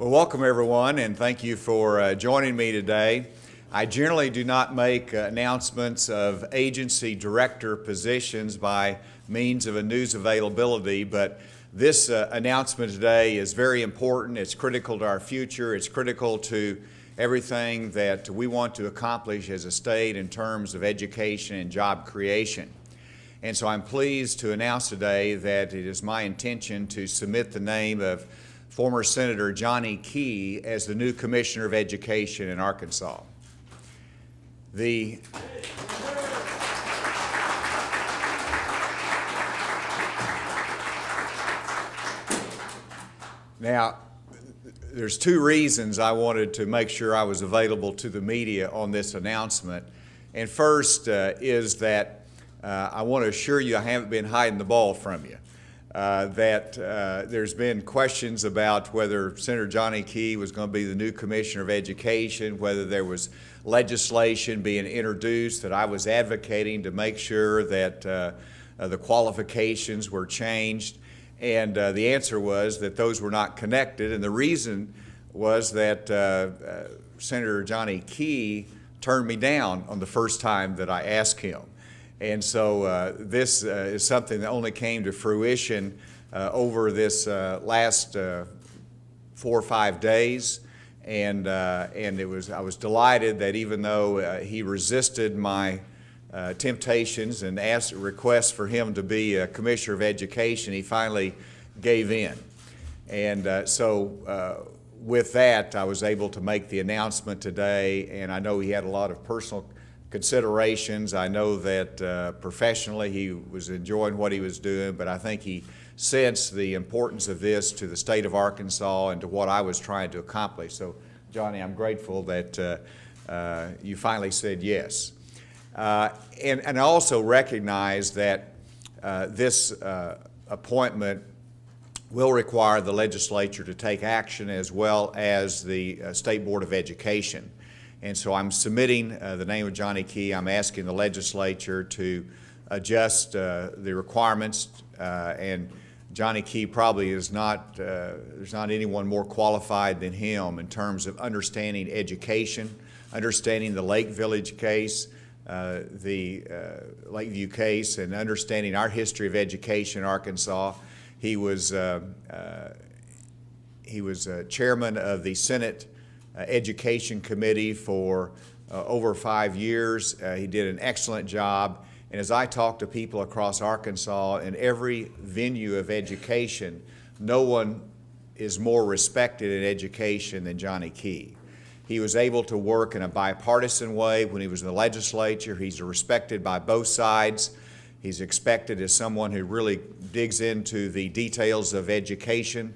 Well, welcome everyone, and thank you for joining me today. I generally do not make announcements of agency director positions by means of a news availability, but this announcement today is very important. It's critical to our future. It's critical to everything that we want to accomplish as a state in terms of education and job creation. And so I'm pleased to announce today that it is my intention to submit the name of former Senator Johnny Key as the new Commissioner of Education in Arkansas. Now, there's two reasons I wanted to make sure I was available to the media on this announcement. And first is that I want to assure you I haven't been hiding the ball from you. There's been questions about whether Senator Johnny Key was going to be the new Commissioner of Education, whether there was legislation being introduced that I was advocating to make sure that the qualifications were changed. And the answer was that those were not connected. And the reason was that Senator Johnny Key turned me down on the first time that I asked him. And so this is something that only came to fruition over this last 4 or 5 days, and I was delighted that even though he resisted my temptations and asked requests for him to be a Commissioner of Education, he finally gave in. And so with that, I was able to make the announcement today, and I know he had a lot of personal considerations. I know that professionally he was enjoying what he was doing, but I think he sensed the importance of this to the state of Arkansas and to what I was trying to accomplish. So, Johnny, I'm grateful that you finally said yes. And I also recognize that this appointment will require the legislature to take action as well as the State Board of Education. And so I'm submitting the name of Johnny Key. I'm asking the legislature to adjust the requirements, and Johnny Key probably is not, there's not anyone more qualified than him in terms of understanding education, understanding the Lake Village case, the Lakeview case, and understanding our history of education in Arkansas. He was chairman of the Senate Education Committee for over 5 years. He did an excellent job. And as I talk to people across Arkansas in every venue of education, no one is more respected in education than Johnny Key. He was able to work in a bipartisan way when he was in the legislature. He's respected by both sides. He's expected as someone who really digs into the details of education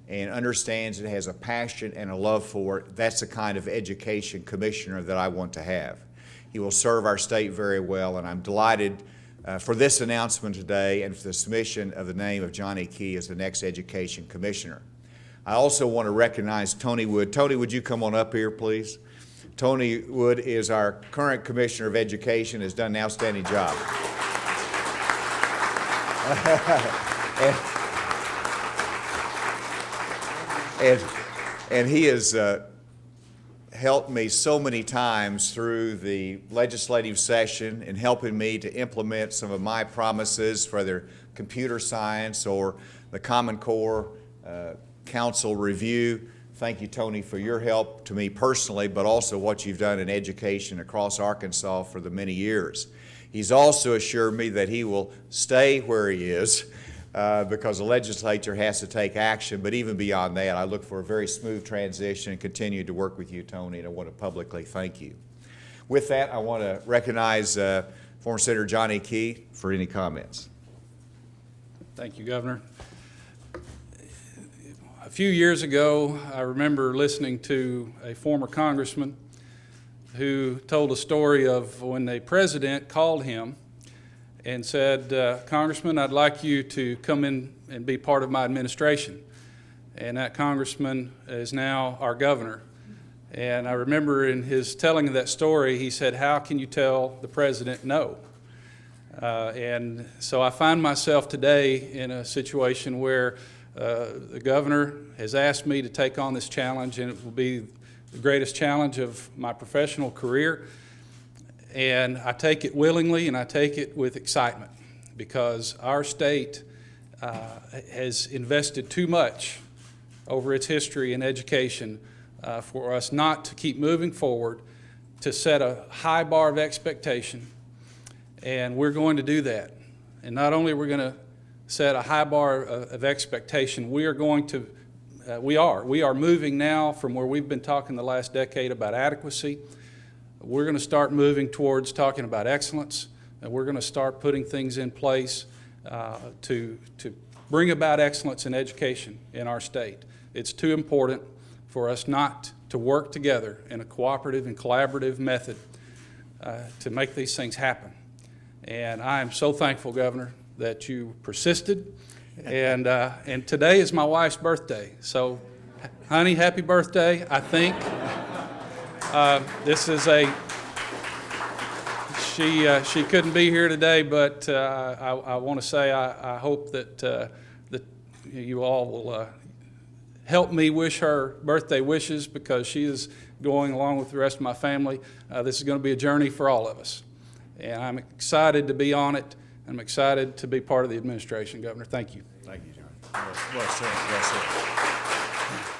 and understands it, has a passion and a love for it. That's the kind of education commissioner that I want to have. He will serve our state very well, and I'm delighted for this announcement today and for the submission of the name of Johnny Key as the next education commissioner. I also want to recognize Tony Wood. Tony, would you come on up here, please? Tony Wood is our current Commissioner of Education, has done an outstanding job. And he has helped me so many times through the legislative session in helping me to implement some of my promises for their computer science or the Common Core Council review. Thank you, Tony, for your help to me personally, but also what you've done in education across Arkansas for the many years. He's also assured me that he will stay where he is because the legislature has to take action, but even beyond that, I look for a very smooth transition and continue to work with you, Tony, and I want to publicly thank you. With that, I want to recognize former Senator Johnny Key for any comments. Thank you, Governor. A few years ago, I remember listening to a former congressman who told a story of when the president called him and said, Congressman, I'd like you to come in and be part of my administration. And that congressman is now our governor. And I remember in his telling of that story, he said, how can you tell the president no? And so I find myself today in a situation where the governor has asked me to take on this challenge, and it will be the greatest challenge of my professional career. And I take it willingly, and I take it with excitement, because our state has invested too much over its history in education for us not to keep moving forward, to set a high bar of expectation. And we're going to do that. And not only are we going to set a high bar of expectation, we are going to, we are moving now from where we've been talking the last decade about adequacy. We're going to start moving towards talking about excellence, and we're going to start putting things in place to bring about excellence in education in our state. It's too important for us not to work together in a cooperative and collaborative method to make these things happen. And I am so thankful, Governor, that you persisted. And today is my wife's birthday. So, honey, happy birthday. I think this is she couldn't be here today, but I want to say I hope that you all will help me wish her birthday wishes, because she is going along with the rest of my family. This is going to be a journey for all of us. And I'm excited to be on it. I'm excited to be part of the administration, Governor. Thank you. Thank you, John. Well said. Well said.